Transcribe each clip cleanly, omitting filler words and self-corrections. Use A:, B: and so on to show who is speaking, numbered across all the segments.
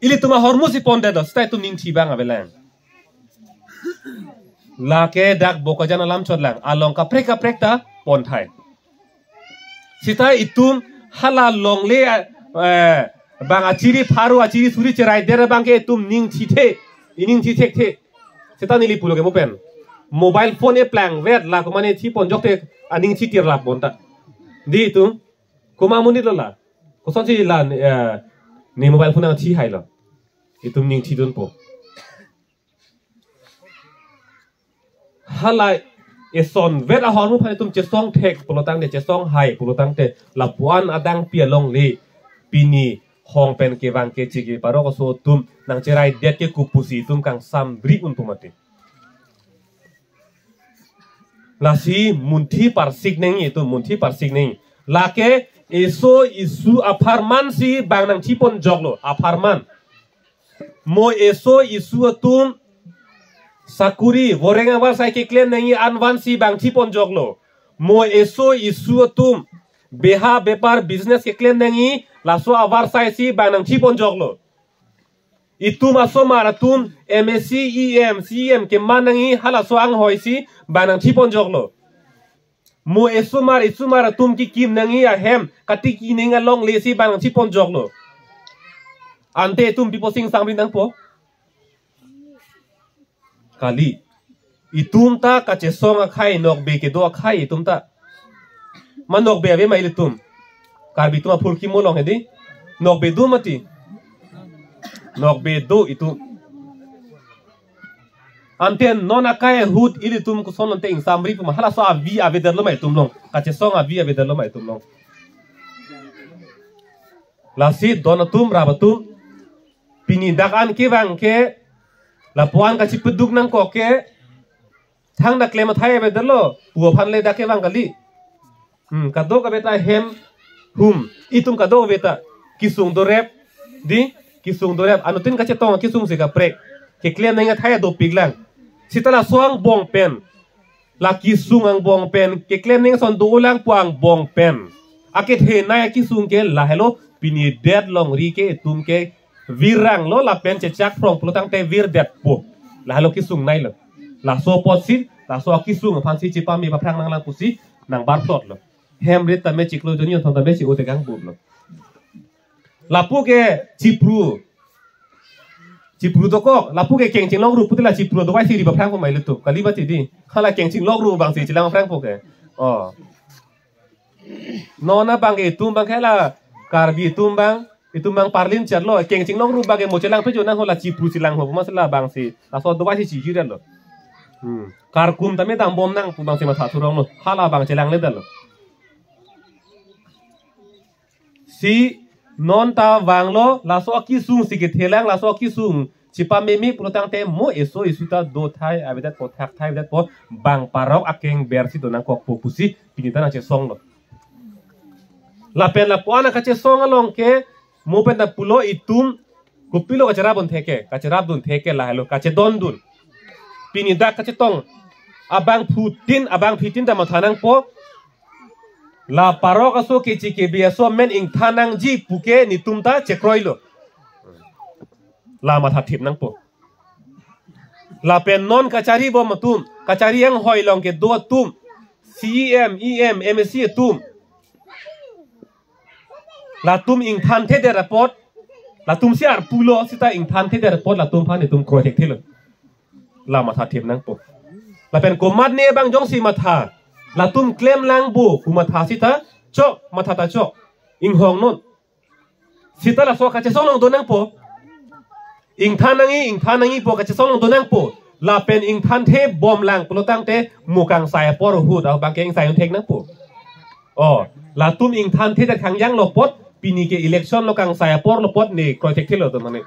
A: ili tuma hormusi ponde do stai tum ning thi bang abelang la ke dak boko jana lam chot lang along ka prek ta pon thai sita itum hala long le bang achiri pharu achiri suri cherai der bang ke tum ning thi the ining thi thek the sita nili pulo ke mo pen mobile phone e plang vet la ko mane thi pon jok te aning thi tir la pon ta di tum kuma muni lo la ko son chi la ni mobile phone ang thi hai lo itum ning thi don po halai eson vet a hormu phai tum che song thek pulotang de che song hai pulotang te lapuan adang pia long le pini hong pen ke wang ke chigi paro ko so tum nang cherai det ke kupusi tum kang sam bri untumate la si munthi parsik neng itu munthi parsik neng la ke eso isu aparman si bang nang chipon joglo aparman mo eso isu tum sakuri gorenga war sai ke claim nang anwan si bang chipon joglo mo eso isu tum beha bepar business ke claim nang laso avar sai si bang nang chipon joglo itum aso maratum MSc EM CM ke manangi hala so ang hoi si bang nang chipon joglo mo eso mar tum ki kim nang a hem kati ki ninga long le si bang nang chipon joglo ante tum pipo sing sangrin nang po kali itum ta kache songa khai nok be ke do khai itum ta manok be ave mai tum karbi tuma phul ki molong hedi nok be do mati nok be do itu anten nona kai hut ili tum ko sonon te ing samri pu mahala so avi ave derlo mai tum long kache songa avi ave derlo mai tum long lasi donatum rabatum pini dakan ke wang ke lapuan ka chipuduk nang ko ke thang da klema thai be derlo puo phan le da ke wang kali kado ka beta hem itum kado beta kisung do rep di kisung do rep anutin ka chetong kisung se ka prek ke klem nang thai do piglang sitala soang bong pen la kisung ang bong pen ke klem nang son do ulang puang bong pen akit he na kisung ke la hello pini dead long ri ke tum ke virang lo la pen che chak prong plotang te vir det po la hello kisung nai lo la so posit la so kisung phan si chi pa mi pa prang nang lang pusi nang bar plot lo hem rit ta me chiklo joni thong ta me chi o te gang bu lo la pu ke chipru to ko la pu ke keng ching long ru pu la chipru do wai si ri pa prang ko mai lu tu kali ba ti di khala keng ching long ru bang si chi lang prang po ke no na bang ke tum bang khala karbi tum bang itum bang parlin charlo keng ching long ru bang ke mo chelang pe jo nang ho la chipru chilang ho ma sala bang si la so do wai si chi ji lo kar kum ta me dam bom nang pu bang si ma tha thurong lo khala bang chelang le dal lo si non ta wang lo la so ki sung si ke thelang la so ki sung chipa me mi protang te mo eso isuta do thai abedat po thak thai abedat po bang parok akeng ber si do nang kok po pusi pinita na che song lo la pen la puana ka che song along ke mo pen da pulo itum kupilo ka charabon theke ka charab dun theke la halo ka che don dun pinida ka che tong abang phitin da ma thanang po la parok aso ke chi ke biaso men ing thanang ji puke ni tumta chekroilo la ma tha thip nang po la pen non kachari bo matum kachari ang hoilong ke do tum CEM EM MSc tum la tum ing than the de report la tum siar pulo sita ing than the de report la tum phan ni tum project thilo la ma tha thip nang po la pen ko mat ne bang jong si ma tha la tum claim lang bu kuma tha sita cho matha ta cho ing hong non sita la so ka che song long do nang po ing thanangi po ka che song long do nang po la pen ing than the bom lang plotang te mukang sai por hu da bang ke ing sai thek nang po la tum ing than the da khang yang lo pot pini ke election lo kang sai por lo pot ni kro thek thilo to mane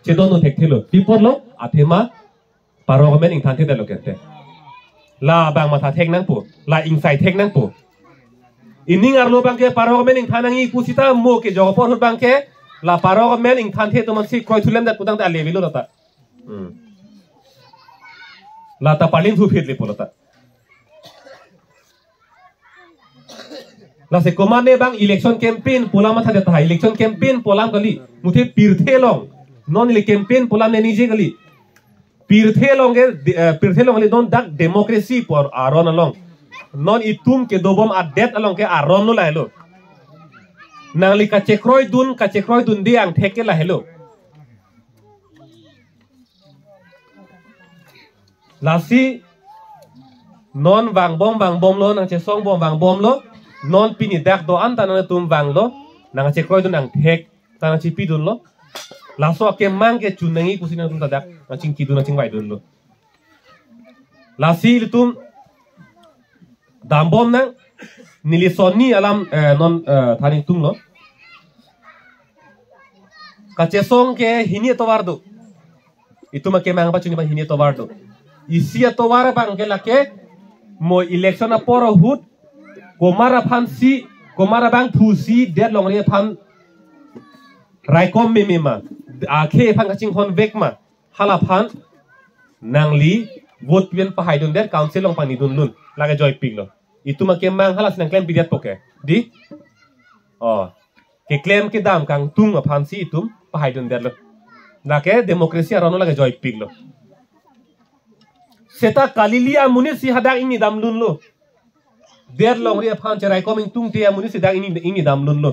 A: che don no thek thilo pi por lo athema paro men ing than the da lo ke te la bang ma tha thek nang po la ing sai thek nang po ining arlo bang ke paro men ing thanangi pusita mo ke jo por bang ke la paro men ing than the to man si kroi thulem da putang ta level lo ta la ta palin thu phit le polata la se komane bang election campaign polam tha deta election campaign polam kali muthe pirthe long non ile campaign polam ne nije kali pirthe long le don dak democracy por aron along non itum ke dobom adet along ke aron no la hello nang li ka chekroi dun diang theke la hello lasi non bang bom lo nang che song bom bang bom lo non pini dak do an tanang tum bang lo nang che kroi dun nang thek tanang chi pi dun lo laso ke mang ke chunangi kusina tum tadak nang ching ki dun nang ching bai dun lo lasi tum dam bom nang nilisoni alam non thani tum lo ka che song ke hini to wardo itu make mang pa chuni ba hini to wardo isia to wara bang ke lake mo election a poro hut komara bang pusi dead long re phan raikom mema a khe phan ka ching hon vek ma hala phan nangli vote pen pa haidun der council long pani dun lun lage joy pig lo itu ma ke mang hala snang claim pidiat poke di ke claim ke dam kang tung ma phan si itum pa haidun der lo lage demokrasi arono lage joy pig lo seta kalilia munisi hadak ini dam lun lo der long ria phan cherai coming tung tia munisi dak ini dam lun lo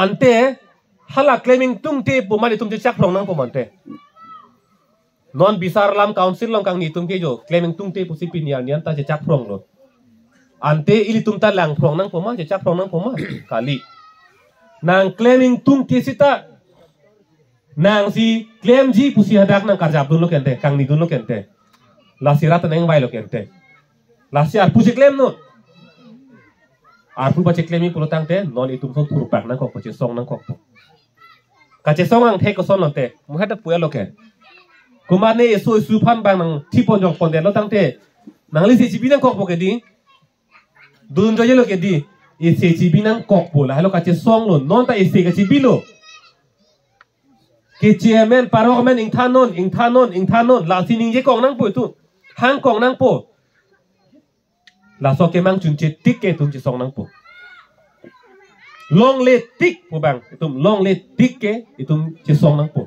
A: ante hala claiming tung te pumali tum chak long nang pomante non bisar lam council long kang ni tum ke jo claiming tung te pusi pinian nian ta chak long lo ante ili tum ta lang long nang poma chak long nang poma kali nang claiming tung te sita nang si claim ji pusi hadak nang karjap dun lo kente kang ni dun lo kente la sirat nang bai lo kente la si ar pusi claim no ar pu bache claim ni pulotang te non itum so turpak nang kok pache song nang kok ka che song ang the ko son te mu hada pu lo ke kumane so su phan bang nang thi pon jong pon de lo tang te nang li si chi bi nang kok po ke di dun jo ye lo ke di e si chi bi nang kok po la lo ka che song lo non ta e si ka chi bi lo ke chairman parliament ing thanon la sining je kong nang po tu hang kong nang po la so ke mang chun che tik ke tum che song nang po long le tik po bang itum long le tik ke itum che song nang po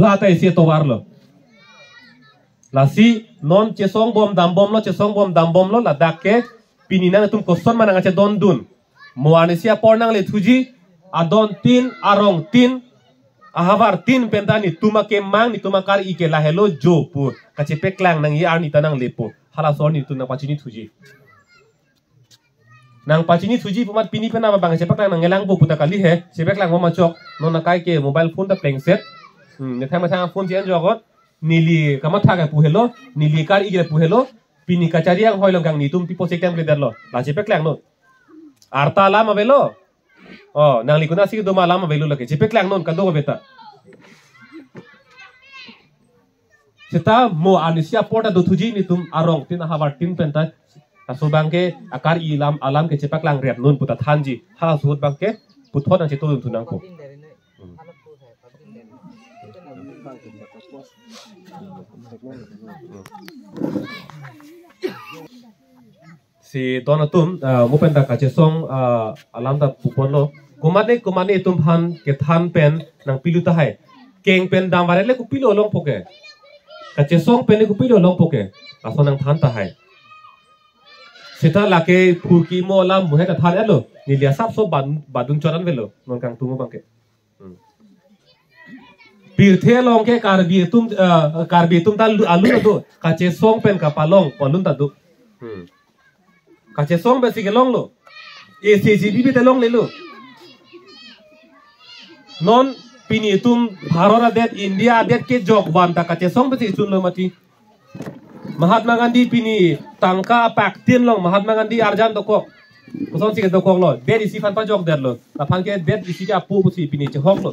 A: la ta isi to war lo la si non che song bom dam bom lo la dak ke pinina tum koson manang che don dun mo anisia pornang le thuji adon tin arong tin ahavar tin pentani tuma ke mang ni tuma kar ike la hello jo pu kache peklang nang yi arni tanang lepo hala so ni tu nang pachini thuji pumat pini pena ma bang sepeklang nang ngelang pu puta kali he sepeklang mo machok no na kai ke mobile phone ta playing set ne thama thang phone jen jogot nili kama thaga pu hello nili kar ike pu hello pini kachari ang hoilong gang ni tum pipo sekam le derlo la sepeklang no arta la ma velo nang likuna sigi doma lama velu lake chipeklang non kando beta seta mo anisia porta do thuji ni tum arong tin havar tin penta aso bangke akar ilam alam ke chipeklang rep non puta thanji ha sut bangke puthon ang chitu tunang ko si donatum mupenda kache song alam da pupon lo kumane tum han ke than pen nang piluta hai keng pen dam ware le ku pilo long poke kache song pen ku pilo long poke aso nang than ta hai sita lake phurki mo lam muhe ta than elo nilia sap so badung choran velo non kang tumu bangke pirthe long ke karbi tum ta alu do kache song pen ka palong polun ta du kache song besi ke long lo ACGB te long le lo non pini tum bharora det India det ke jog wan ta kache song besi chun lo mati Mahatma Gandhi pini tangka pak tin long Mahatma Gandhi arjan doko koson sik doko lo det isi fan pa jog der lo ta fan ke det isi ka pu pusi pini che hok lo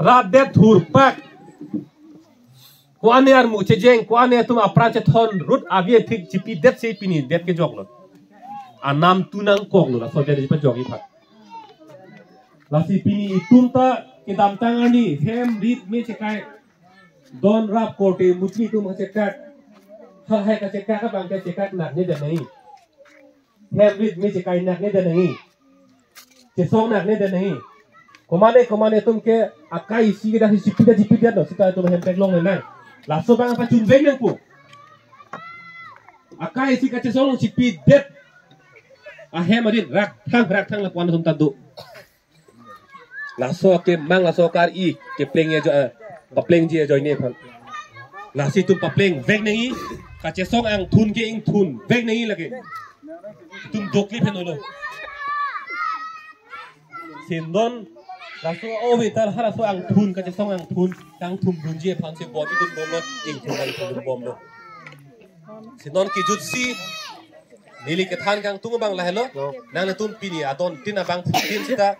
A: rat det thur pak ko ane ar mu che jeng ko ane tum apra che thon rut avie thik chipi det se pini det ke jog lo anam tunang kok lo la so de pa jog i phat la si pini tum ta ke dam tangani hem rit me che kai don rap kote mutni tum che kat hal hai ka che ka bang ke che kat nak ne de nei Hemrit mi se kai nak ne de nahi. Se song nak ne de nahi. Komane tum ke akai si ke dah sipida no sita tum hem pek long ne nai. La so bang apa chun veng nang pu. Akai si ka se song sipi det. A hem adin rak thang la kwan tum tadu. La so ke mang la so kar I ke pleng ye jo pa pleng je jo ne phan. La si tum pa pleng veng nahi. Ka se song ang thun ke ing thun veng nahi la ke. Tum dokli phenolo. Sindon la so ovi tar hara so ang thun ka song ang thun tang thum dunje phan se body dun bom lo ing thun ang thun bom lo sindon ki jutsi nili ke than kang tung bang la hello nang na tum pini adon tin abang tin sita